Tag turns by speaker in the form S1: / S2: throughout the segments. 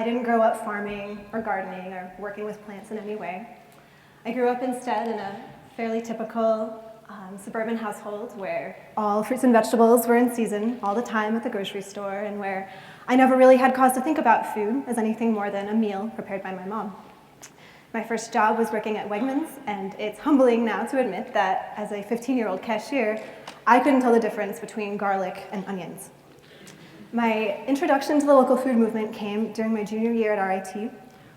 S1: I didn't grow up farming or gardening or working with plants in any way. I grew up instead in a fairly typical suburban household where all fruits and vegetables were in season all the time at the grocery store, and where I never really had cause to think about food as anything more than a meal prepared by my mom. My first job was working at Wegmans, and it's humbling now to admit that as a 15-year-old cashier, I couldn't tell the difference between garlic and onions. My introduction to the local food movement came during my junior year at RIT,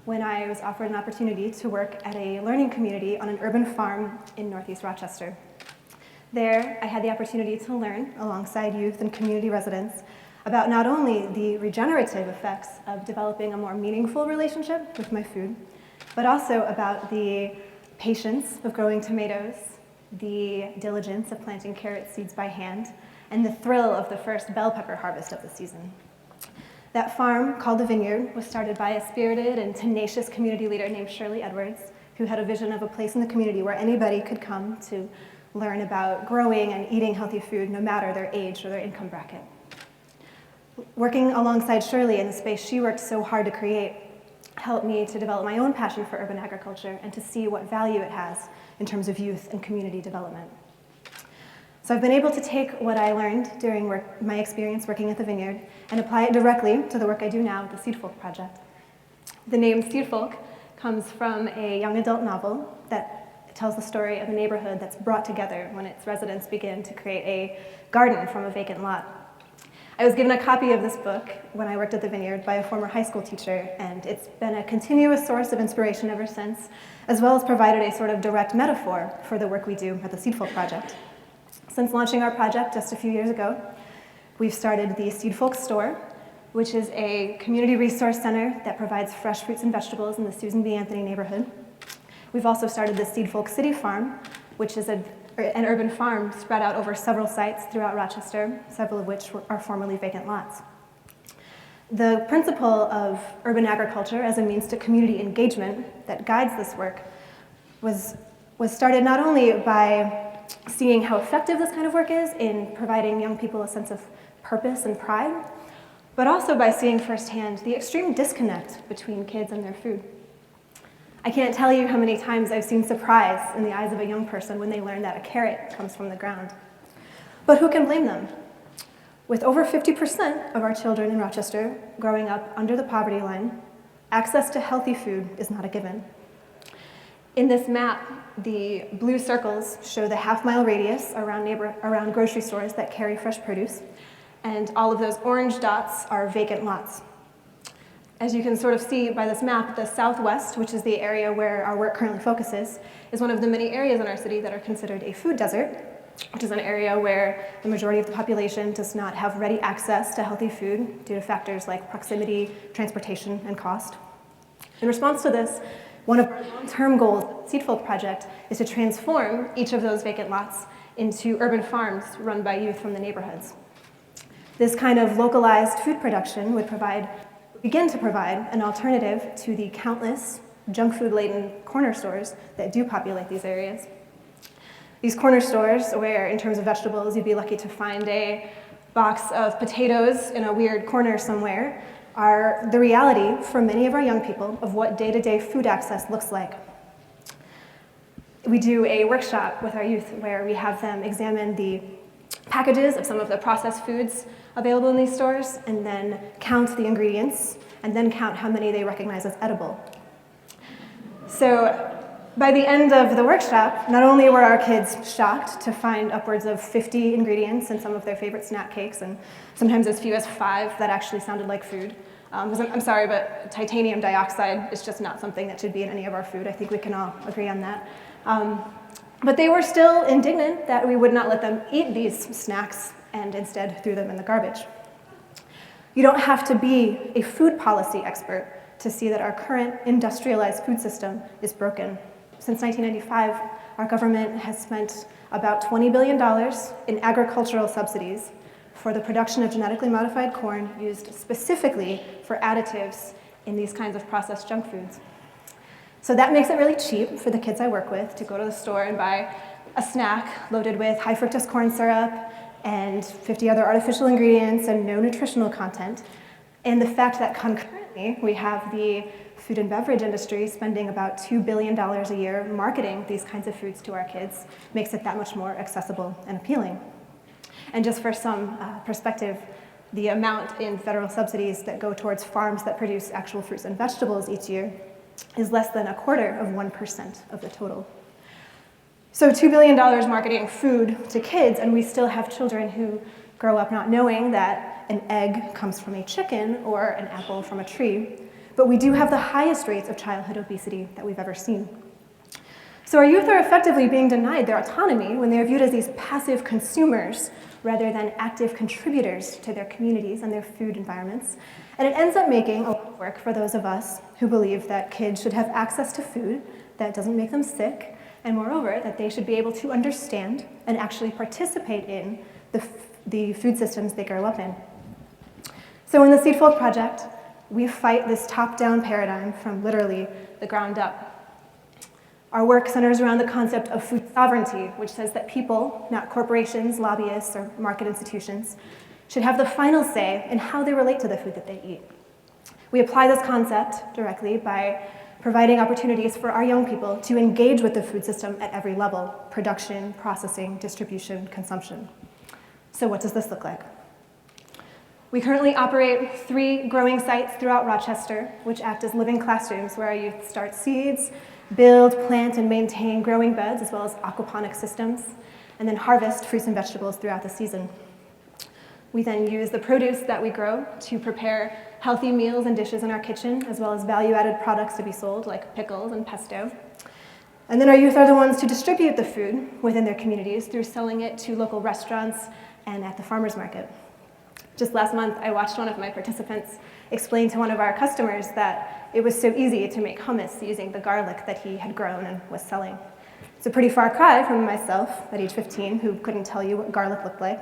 S1: when I was offered an opportunity to work at a learning community on an urban farm in Northeast Rochester. There, I had the opportunity to learn, alongside youth and community residents, about not only the regenerative effects of developing a more meaningful relationship with my food, but also about the patience of growing tomatoes, the diligence of planting carrot seeds by hand, and the thrill of the first bell pepper harvest of the season. That farm, called the Vineyard, was started by a spirited and tenacious community leader named Shirley Edwards, who had a vision of a place in the community where anybody could come to learn about growing and eating healthy food, no matter their age or their income bracket. Working alongside Shirley in the space she worked so hard to create helped me to develop my own passion for urban agriculture and to see what value it has in terms of youth and community development. So I've been able to take what I learned during my experience working at the Vineyard and apply it directly to the work I do now at the Seedfolk Project. The name Seedfolk comes from a young adult novel that tells the story of a neighborhood that's brought together when its residents begin to create a garden from a vacant lot. I was given a copy of this book when I worked at the Vineyard by a former high school teacher, and it's been a continuous source of inspiration ever since, as well as provided a sort of direct metaphor for the work we do at the Seedfolk Project. Since launching our project just a few years ago, we've started the Seedfolk Store, which is a community resource center that provides fresh fruits and vegetables in the Susan B. Anthony neighborhood. We've also started the Seedfolk City Farm, which is an urban farm spread out over several sites throughout Rochester, several of which are formerly vacant lots. The principle of urban agriculture as a means to community engagement that guides this work was started not only by seeing how effective this kind of work is in providing young people a sense of purpose and pride, but also by seeing firsthand the extreme disconnect between kids and their food. I can't tell you how many times I've seen surprise in the eyes of a young person when they learn that a carrot comes from the ground. But who can blame them? With over 50% of our children in Rochester growing up under the poverty line, access to healthy food is not a given. In this map, the blue circles show the half-mile radius around grocery stores that carry fresh produce, and all of those orange dots are vacant lots. As you can sort of see by this map, the southwest, which is the area where our work currently focuses, is one of the many areas in our city that are considered a food desert, which is an area where the majority of the population does not have ready access to healthy food due to factors like proximity, transportation, and cost. In response to this, one of our long-term goals at the Seedfolk Project is to transform each of those vacant lots into urban farms run by youth from the neighborhoods. This kind of localized food production would begin to provide an alternative to the countless junk food-laden corner stores that do populate these areas. These corner stores, where in terms of vegetables, you'd be lucky to find a box of potatoes in a weird corner somewhere, are the reality for many of our young people of what day-to-day food access looks like. We do a workshop with our youth where we have them examine the packages of some of the processed foods available in these stores, and then count the ingredients, and then count how many they recognize as edible. So by the end of the workshop, not only were our kids shocked to find upwards of 50 ingredients in some of their favorite snack cakes, and sometimes as few as 5 that actually sounded like food. I'm sorry, but titanium dioxide is just not something that should be in any of our food. I think we can all agree on that. But they were still indignant that we would not let them eat these snacks and instead threw them in the garbage. You don't have to be a food policy expert to see that our current industrialized food system is broken. Since 1995, our government has spent about $20 billion in agricultural subsidies for the production of genetically modified corn used specifically for additives in these kinds of processed junk foods. So that makes it really cheap for the kids I work with to go to the store and buy a snack loaded with high fructose corn syrup and 50 other artificial ingredients and no nutritional content. And the fact that concurrently We have the food and beverage industry spending about $2 billion a year marketing these kinds of foods to our kids, makes it that much more accessible and appealing. And just for some perspective, the amount in federal subsidies that go towards farms that produce actual fruits and vegetables each year is less than 1/4% of the total. So $2 billion marketing food to kids, and we still have children who grow up not knowing that an egg comes from a chicken or an apple from a tree. But we do have the highest rates of childhood obesity that we've ever seen. So our youth are effectively being denied their autonomy when they are viewed as these passive consumers rather than active contributors to their communities and their food environments. And it ends up making a lot of work for those of us who believe that kids should have access to food that doesn't make them sick, and moreover, that they should be able to understand and actually participate in the food systems they grow up in. So in the Seedfolk Project, we fight this top-down paradigm from literally the ground up. Our work centers around the concept of food sovereignty, which says that people, not corporations, lobbyists, or market institutions, should have the final say in how they relate to the food that they eat. We apply this concept directly by providing opportunities for our young people to engage with the food system at every level: production, processing, distribution, consumption. So what does this look like? We currently operate 3 growing sites throughout Rochester, which act as living classrooms where our youth start seeds, build, plant, and maintain growing beds, as well as aquaponic systems, and then harvest fruits and vegetables throughout the season. We then use the produce that we grow to prepare healthy meals and dishes in our kitchen, as well as value-added products to be sold, like pickles and pesto. And then our youth are the ones to distribute the food within their communities through selling it to local restaurants and at the farmers market. Just last month, I watched one of my participants explain to one of our customers that it was so easy to make hummus using the garlic that he had grown and was selling. It's a pretty far cry from myself at age 15, who couldn't tell you what garlic looked like.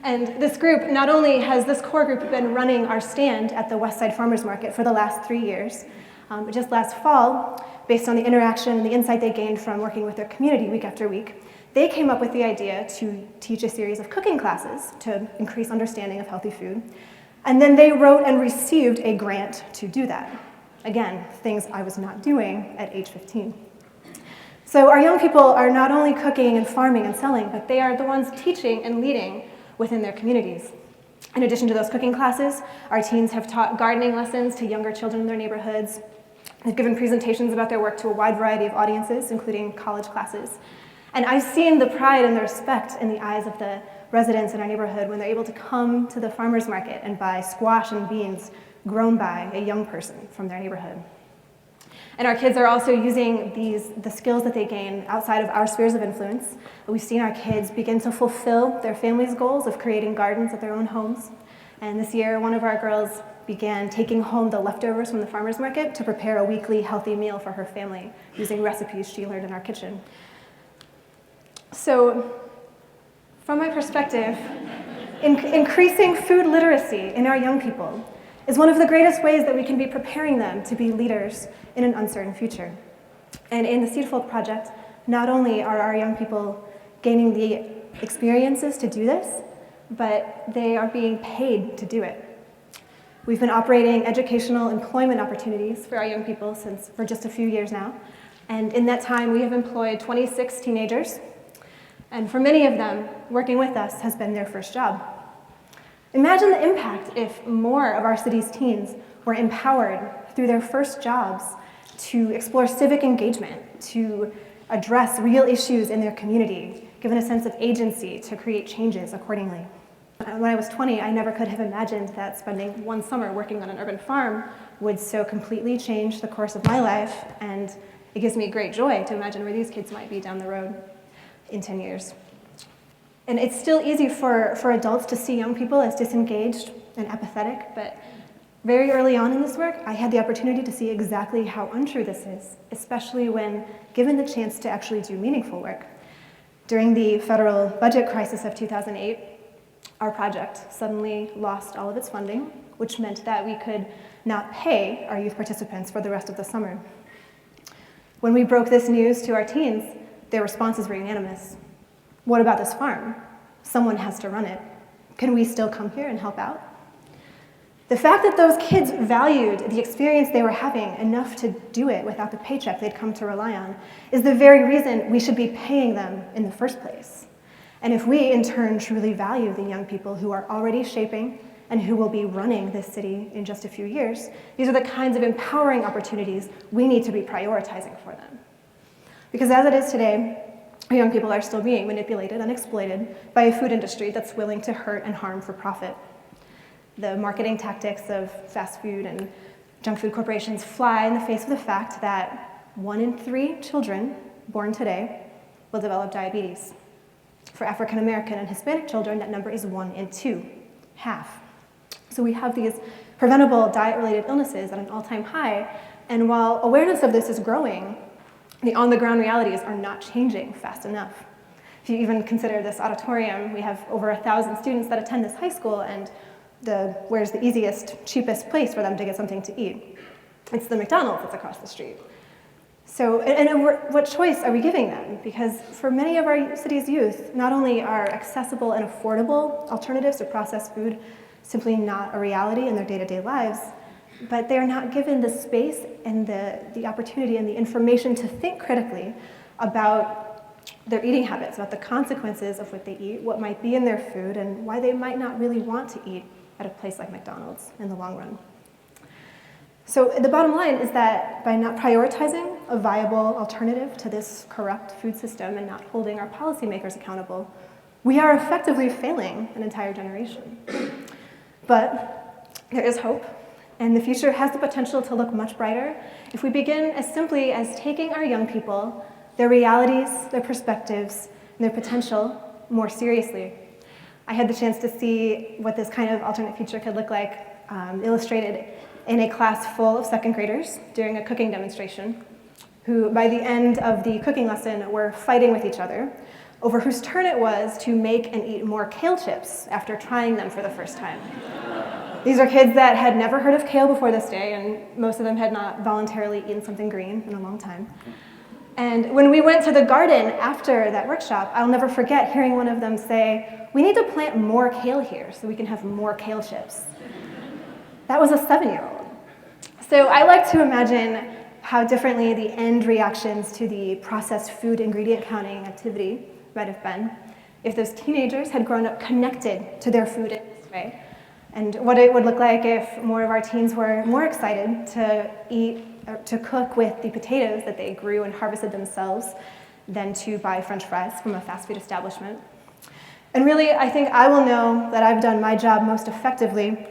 S1: And this group, not only has this core group been running our stand at the West Side Farmers Market for the last 3 years, but just last fall, based on the interaction and the insight they gained from working with their community week after week, they came up with the idea to teach a series of cooking classes to increase understanding of healthy food. And then they wrote and received a grant to do that. Again, things I was not doing at age 15. So our young people are not only cooking and farming and selling, but they are the ones teaching and leading within their communities. In addition to those cooking classes, our teens have taught gardening lessons to younger children in their neighborhoods. They've given presentations about their work to a wide variety of audiences, including college classes. And I've seen the pride and the respect in the eyes of the residents in our neighborhood when they're able to come to the farmer's market and buy squash and beans grown by a young person from their neighborhood. And our kids are also using the skills that they gain outside of our spheres of influence. We've seen our kids begin to fulfill their family's goals of creating gardens at their own homes. And this year, one of our girls began taking home the leftovers from the farmer's market to prepare a weekly healthy meal for her family using recipes she learned in our kitchen. So, from my perspective, increasing food literacy in our young people is one of the greatest ways that we can be preparing them to be leaders in an uncertain future. And in the Seedfolk Project, not only are our young people gaining the experiences to do this, but they are being paid to do it. We've been operating educational employment opportunities for our young people for just a few years now. And in that time, we have employed 26 teenagers. And for many of them, working with us has been their first job. Imagine the impact if more of our city's teens were empowered through their first jobs to explore civic engagement, to address real issues in their community, given a sense of agency to create changes accordingly. When I was 20, I never could have imagined that spending one summer working on an urban farm would so completely change the course of my life, and it gives me great joy to imagine where these kids might be down the road in 10 years. And it's still easy for adults to see young people as disengaged and apathetic, but very early on in this work, I had the opportunity to see exactly how untrue this is, especially when given the chance to actually do meaningful work. During the federal budget crisis of 2008, our project suddenly lost all of its funding, which meant that we could not pay our youth participants for the rest of the summer. When we broke this news to our teens, their responses were unanimous. What about this farm? Someone has to run it. Can we still come here and help out? The fact that those kids valued the experience they were having enough to do it without the paycheck they'd come to rely on is the very reason we should be paying them in the first place. And if we, in turn, truly value the young people who are already shaping and who will be running this city in just a few years, these are the kinds of empowering opportunities we need to be prioritizing for them. Because as it is today, our young people are still being manipulated and exploited by a food industry that's willing to hurt and harm for profit. The marketing tactics of fast food and junk food corporations fly in the face of the fact that 1 in 3 children born today will develop diabetes. For African American and Hispanic children, that number is 1 in 2, half. So we have these preventable diet-related illnesses at an all-time high, and while awareness of this is growing, the on-the-ground realities are not changing fast enough. If you even consider this auditorium, we have over 1,000 students that attend this high school, and where's the easiest, cheapest place for them to get something to eat? It's the McDonald's that's across the street. So, what choice are we giving them? Because for many of our city's youth, not only are accessible and affordable alternatives to processed food simply not a reality in their day-to-day lives, but they're not given the space and the opportunity and the information to think critically about their eating habits, about the consequences of what they eat, what might be in their food, and why they might not really want to eat at a place like McDonald's in the long run. So the bottom line is that by not prioritizing a viable alternative to this corrupt food system and not holding our policymakers accountable, we are effectively failing an entire generation. But there is hope, and the future has the potential to look much brighter if we begin as simply as taking our young people, their realities, their perspectives, and their potential more seriously. I had the chance to see what this kind of alternate future could look like illustrated in a class full of second graders during a cooking demonstration, who by the end of the cooking lesson were fighting with each other over whose turn it was to make and eat more kale chips after trying them for the first time. These are kids that had never heard of kale before this day, and most of them had not voluntarily eaten something green in a long time. And when we went to the garden after that workshop, I'll never forget hearing one of them say, "We need to plant more kale here so we can have more kale chips." That was a 7-year-old. So I like to imagine how differently the end reactions to the processed food ingredient counting activity might have been if those teenagers had grown up connected to their food in this way, and what it would look like if more of our teens were more excited to eat or to cook with the potatoes that they grew and harvested themselves than to buy French fries from a fast food establishment. And really, I think I will know that I've done my job most effectively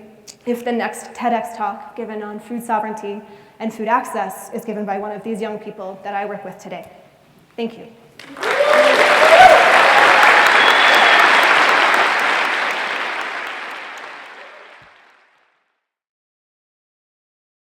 S1: if the next TEDx talk given on food sovereignty and food access is given by one of these young people that I work with today. Thank you.